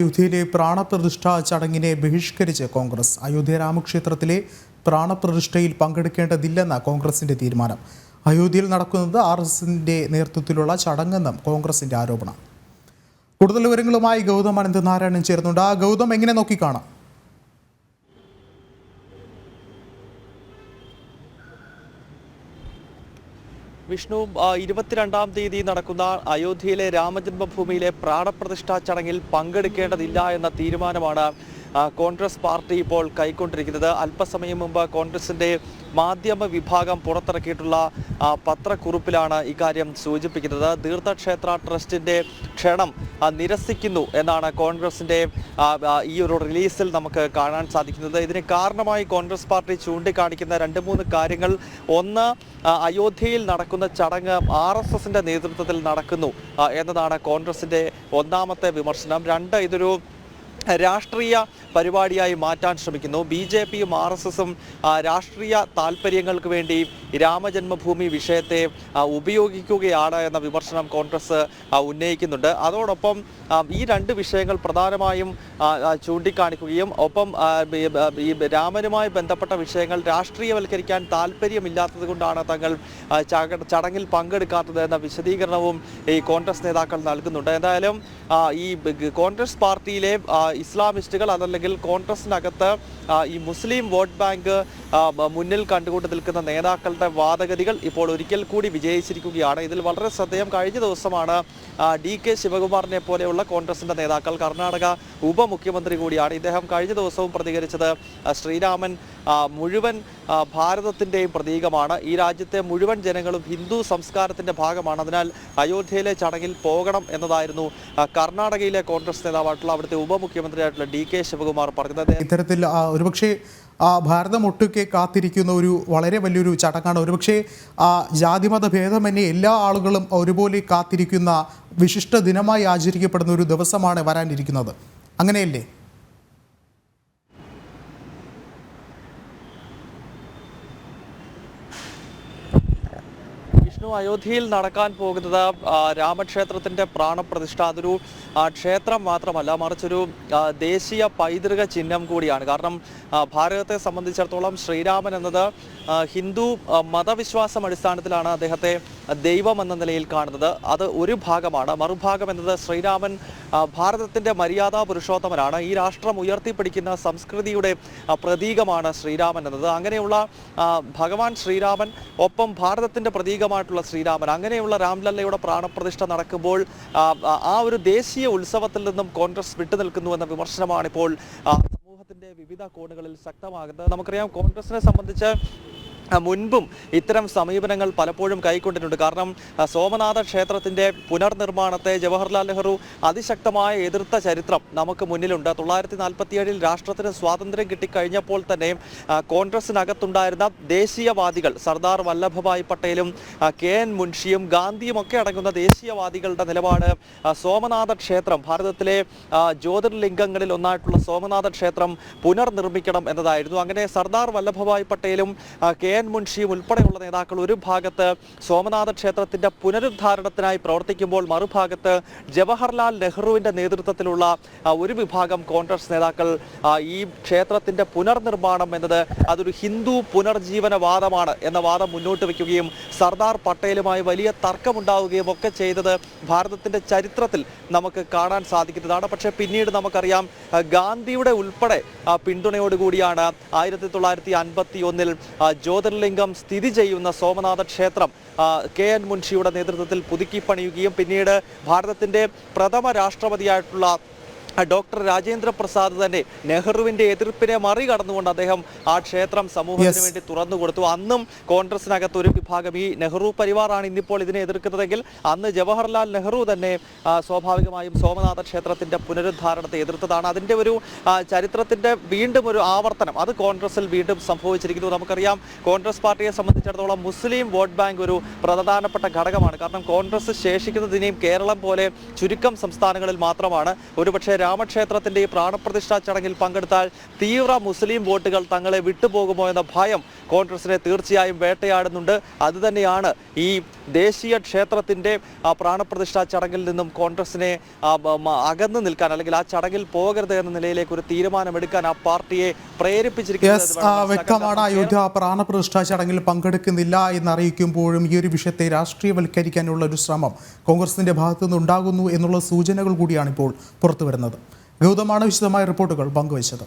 അയോധ്യയിലെ പ്രാണപ്രതിഷ്ഠാ ചടങ്ങിനെ ബഹിഷ്കരിച്ച് കോൺഗ്രസ്. അയോധ്യ രാമക്ഷേത്രത്തിലെ പ്രാണപ്രതിഷ്ഠയിൽ പങ്കെടുക്കേണ്ടതില്ലെന്ന കോൺഗ്രസിന്റെ തീരുമാനം. അയോധ്യയിൽ നടക്കുന്നത് RSSന്റെ നേതൃത്വത്തിലുള്ള ചടങ്ങെന്നും കോൺഗ്രസിന്റെ ആരോപണം. കൂടുതൽ വിവരങ്ങളുമായി ഗൗതം അനന്തനാരായണൻ ചേർന്നുണ്ട്. ഗൗതം, എങ്ങനെ നോക്കിക്കാണാം? വിഷ്ണു, 22-ാം തീയതി നടക്കുന്ന അയോധ്യയിലെ രാമജന്മഭൂമിയിലെ പ്രാണപ്രതിഷ്ഠാ ചടങ്ങിൽ പങ്കെടുക്കേണ്ടതില്ല എന്ന തീരുമാനമാണ് കോൺഗ്രസ് പാർട്ടി ഇപ്പോൾ കൈക്കൊണ്ടിരിക്കുന്നത്. അല്പസമയം മുമ്പ് കോൺഗ്രസിന്റെ മാധ്യമ വിഭാഗം പുറത്തിറക്കിയിട്ടുള്ള പത്രക്കുറിപ്പിലാണ് ഇക്കാര്യം സൂചിപ്പിക്കുന്നത്. തീർത്ഥക്ഷേത്ര ട്രസ്റ്റിന്റെ ക്ഷണം നിരസിക്കുന്നു എന്നാണ് കോൺഗ്രസിന്റെ ഈ ഒരു റിലീസിൽ നമുക്ക് കാണാൻ സാധിക്കുന്നത്. ഇതിന് കാരണമായി കോൺഗ്രസ് പാർട്ടി ചൂണ്ടിക്കാണിക്കുന്ന 2-3 കാര്യങ്ങൾ. ഒന്ന്, അയോധ്യയിൽ നടക്കുന്ന ചടങ്ങ് RSSന്റെ നേതൃത്വത്തിൽ നടക്കുന്നു എന്നതാണ് കോൺഗ്രസിന്റെ ഒന്നാമത്തെ വിമർശനം. 2, ഇതൊരു രാഷ്ട്രീയ പരിപാടിയായി മാറ്റാൻ ശ്രമിക്കുന്നു. BJPയും RSSും രാഷ്ട്രീയ താല്പര്യങ്ങൾക്ക് വേണ്ടി രാമജന്മഭൂമി വിഷയത്തെ ഉപയോഗിക്കുകയാണ് എന്ന വിമർശനം കോൺഗ്രസ് ഉന്നയിക്കുന്നുണ്ട്. അതോടൊപ്പം ഈ 2 വിഷയങ്ങൾ പ്രധാനമായും ചൂണ്ടിക്കാണിക്കുകയും ഒപ്പം ഈ രാമനുമായി ബന്ധപ്പെട്ട വിഷയങ്ങൾ രാഷ്ട്രീയവൽക്കരിക്കാൻ താല്പര്യമില്ലാത്തത് കൊണ്ടാണ് തങ്ങൾ ചടങ്ങിൽ പങ്കെടുക്കാത്തത് എന്ന വിശദീകരണവും ഈ കോൺഗ്രസ് നേതാക്കൾ നൽകുന്നുണ്ട്. എന്തായാലും ഈ കോൺഗ്രസ് പാർട്ടിയിലെ ഇസ്ലാമിസ്റ്റുകൾ അതല്ലെങ്കിൽ കോൺഗ്രസിനകത്ത് ഈ മുസ്ലിം വോട്ട് ബാങ്ക് മുന്നിൽ കണ്ടുകൊണ്ട് നിൽക്കുന്ന നേതാക്കളുടെ വാദഗതികൾ ഇപ്പോൾ ഒരിക്കൽ കൂടി വിജയിച്ചിരിക്കുകയാണ്. ഇതിൽ വളരെ ശ്രദ്ധേയം, കഴിഞ്ഞ ദിവസമാണ് DK ശിവകുമാറിനെ പോലെയുള്ള കോൺഗ്രസിന്റെ നേതാക്കൾ, കർണാടക ഉപമുഖ്യമന്ത്രി കൂടിയാണ് ഇദ്ദേഹം, കഴിഞ്ഞ ദിവസവും പ്രതികരിച്ചത് ശ്രീരാമൻ മുഴുവൻ ഭാരതത്തിൻ്റെയും പ്രതീകമാണ്, ഈ രാജ്യത്തെ മുഴുവൻ ജനങ്ങളും ഹിന്ദു സംസ്കാരത്തിന്റെ ഭാഗമാണ്, അതിനാൽ അയോധ്യയിലെ ചടങ്ങിൽ പോകണം എന്നതായിരുന്നു കർണാടകയിലെ കോൺഗ്രസ് നേതാവായിട്ടുള്ള അവിടുത്തെ ഉപമുഖ്യമന്ത്രിയായിട്ടുള്ള DK ശിവകുമാർ പറഞ്ഞത്. ഇത്തരത്തിൽ ഒരുപക്ഷെ ഭാരതം ഒട്ടുക്കെ കാത്തിരിക്കുന്ന ഒരു വളരെ വലിയൊരു ചടങ്ങാണ്. ഒരുപക്ഷെ ജാതിമത ഭേദമന്യേ എല്ലാ ആളുകളും ഒരുപോലെ കാത്തിരിക്കുന്ന വിശിഷ്ട ദിനമായി ആചരിക്കപ്പെടുന്ന ഒരു ദിവസമാണ് വരാനിരിക്കുന്നത്. അങ്ങനെയല്ലേ? അയോധ്യയിൽ നടക്കാൻ പോകുന്നത് രാമക്ഷേത്രത്തിന്റെ പ്രാണപ്രതിഷ്ഠ. അതൊരു ക്ഷേത്രം മാത്രമല്ല, മറിച്ചൊരു ദേശീയ പൈതൃക ചിഹ്നം കൂടിയാണ്. കാരണം ഭാരതത്തെ സംബന്ധിച്ചിടത്തോളം ശ്രീരാമൻ എന്നത് ഹിന്ദു മതവിശ്വാസം അടിസ്ഥാനത്തിലാണ് അദ്ദേഹത്തെ ദൈവം എന്ന നിലയിൽ കാണുന്നത്. അത് ഒരു ഭാഗമാണ്. മറുഭാഗം എന്നത് ശ്രീരാമൻ ഭാരതത്തിന്റെ മര്യാദാ പുരുഷോത്തമനാണ്. ഈ രാഷ്ട്രം ഉയർത്തിപ്പിടിക്കുന്ന സംസ്കൃതിയുടെ പ്രതീകമാണ് ശ്രീരാമൻ എന്നത്. അങ്ങനെയുള്ള ഭഗവാൻ ശ്രീരാമൻ ഒപ്പം ഭാരതത്തിന്റെ പ്രതീകമായിട്ടുള്ള ശ്രീരാമൻ, അങ്ങനെയുള്ള രാംലല്ലയുടെ പ്രാണപ്രതിഷ്ഠ നടക്കുമ്പോൾ ആ ഒരു ദേശീയ ഉത്സവത്തിൽ നിന്നും കോൺഗ്രസ് വിട്ടുനിൽക്കുന്നു എന്ന വിമർശനമാണ് ഇപ്പോൾ സമൂഹത്തിന്റെ വിവിധ കോണുകളിൽ ശക്തമാകുന്നത്. നമുക്കറിയാം, കോൺഗ്രസിനെ സംബന്ധിച്ച് മുൻപും ഇത്തരം സമീപനങ്ങൾ പലപ്പോഴും കൈക്കൊണ്ടിട്ടുണ്ട്. കാരണം സോമനാഥ ക്ഷേത്രത്തിന്റെ പുനർനിർമ്മാണത്തെ ജവഹർലാൽ നെഹ്റു അതിശക്തമായ എതിർത്ത ചരിത്രം നമുക്ക് മുന്നിലുണ്ട്. 1947 രാഷ്ട്രത്തിന് സ്വാതന്ത്ര്യം കിട്ടിക്കഴിഞ്ഞപ്പോൾ തന്നെ കോൺഗ്രസിനകത്തുണ്ടായിരുന്ന ദേശീയവാദികൾ, സർദാർ വല്ലഭഭായ് പട്ടേലും KN മുൻഷിയും ഗാന്ധിയും ഒക്കെ അടങ്ങുന്ന ദേശീയവാദികളുടെ നിലപാട് സോമനാഥ ക്ഷേത്രം, ഭാരതത്തിലെ ജ്യോതിർലിംഗങ്ങളിൽ ഒന്നായിട്ടുള്ള സോമനാഥ ക്ഷേത്രം പുനർനിർമ്മിക്കണം എന്നതായിരുന്നു. അങ്ങനെ സർദാർ വല്ലഭഭായ് പട്ടേലും KN മുൻഷിയും ഉൾപ്പെടെയുള്ള നേതാക്കൾ ഒരു ഭാഗത്ത് സോമനാഥ ക്ഷേത്രത്തിന്റെ പുനരുദ്ധാരണത്തിനായി പ്രവർത്തിക്കുമ്പോൾ മറുഭാഗത്ത് ജവഹർലാൽ നെഹ്റുവിന്റെ നേതൃത്വത്തിലുള്ള ഒരു വിഭാഗം കോൺഗ്രസ് നേതാക്കൾ ഈ ക്ഷേത്രത്തിന്റെ പുനർനിർമ്മാണം എന്നത് അതൊരു ഹിന്ദു പുനർജീവനവാദമാണ് എന്ന വാദം മുന്നോട്ട് വയ്ക്കുകയും സർദാർ പട്ടേലുമായി വലിയ തർക്കമുണ്ടാവുകയും ഒക്കെ ചെയ്തത് ഭാരതത്തിന്റെ ചരിത്രത്തിൽ നമുക്ക് കാണാൻ സാധിക്കുന്നതാണ്. പക്ഷേ പിന്നീട് നമുക്കറിയാം, ഗാന്ധിയുടെ ഉൾപ്പെടെ പിന്തുണയോടുകൂടിയാണ് 1951 ജ്യോതിർലിംഗം സ്ഥിതി ചെയ്യുന്ന സോമനാഥ ക്ഷേത്രം KN മുൻഷിയുടെ നേതൃത്വത്തിൽ പുതുക്കി പണിയുകയും പിന്നീട് ഭാരതത്തിന്റെ പ്രഥമ രാഷ്ട്രപതിയായിട്ടുള്ള ഡോക്ടർ രാജേന്ദ്ര പ്രസാദ് തന്നെ നെഹ്റുവിന്റെ എതിർപ്പിനെ മറികടന്നുകൊണ്ട് അദ്ദേഹം ആ ക്ഷേത്രം സമൂഹത്തിന് വേണ്ടി തുറന്നു കൊടുത്തു. അന്നും കോൺഗ്രസിനകത്ത് ഒരു വിഭാഗം, ഈ നെഹ്റു പരിവാറാണ് ഇന്നിപ്പോൾ ഇതിനെ എതിർക്കുന്നതെങ്കിൽ അന്ന് ജവഹർലാൽ നെഹ്റു തന്നെ സ്വാഭാവികമായും സോമനാഥ ക്ഷേത്രത്തിന്റെ പുനരുദ്ധാരണത്തെ എതിർത്തതാണ്. അതിന്റെ ഒരു ചരിത്രത്തിന്റെ വീണ്ടും ഒരു ആവർത്തനം അത് കോൺഗ്രസിൽ വീണ്ടും സംഭവിച്ചിരിക്കുന്നു. നമുക്കറിയാം, കോൺഗ്രസ് പാർട്ടിയെ സംബന്ധിച്ചിടത്തോളം മുസ്ലിം വോട്ട് ബാങ്ക് ഒരു പ്രധാനപ്പെട്ട ഘടകമാണ്. കാരണം കോൺഗ്രസ് ശേഷിക്കുന്നതിനെയും കേരളം പോലെ ചുരുക്കം സംസ്ഥാനങ്ങളിൽ മാത്രമാണ്. ഒരുപക്ഷെ രാമക്ഷേത്രത്തിന്റെ ഈ പ്രാണപ്രതിഷ്ഠാ ചടങ്ങിൽ പങ്കെടുത്താൽ തീവ്ര മുസ്ലിം വോട്ടുകൾ തങ്ങളെ വിട്ടുപോകുമോ എന്ന ഭയം കോൺഗ്രസിനെ തീർച്ചയായും വേട്ടയാടുന്നുണ്ട്. അതുതന്നെയാണ് ഈ ദേശീയ ക്ഷേത്രത്തിന്റെ പ്രാണപ്രതിഷ്ഠാ ചടങ്ങിൽ നിന്നും കോൺഗ്രസിനെ അകന്നു നിൽക്കാൻ, അല്ലെങ്കിൽ ആ ചടങ്ങിൽ പോകരുത് എന്ന നിലയിലേക്ക് ഒരു തീരുമാനമെടുക്കാൻ ആ പാർട്ടിയെ പ്രേരിപ്പിച്ചിരിക്കുന്നത്. വ്യക്തമാണ്. അയോധ്യ പ്രാണപ്രതിഷ്ഠാ ചടങ്ങിൽ പങ്കെടുക്കുന്നില്ല എന്നറിയിക്കുമ്പോഴും ഈ ഒരു വിഷയത്തെ രാഷ്ട്രീയവൽക്കരിക്കാനുള്ള ഒരു ശ്രമം കോൺഗ്രസിന്റെ ഭാഗത്തു നിന്നുണ്ടാകുന്നു എന്നുള്ള സൂചനകൾ കൂടിയാണ് ഇപ്പോൾ പുറത്തുവരുന്നത്. ഗൗതമാണ് വിശദമായ റിപ്പോർട്ടുകൾ പങ്കുവച്ചത്.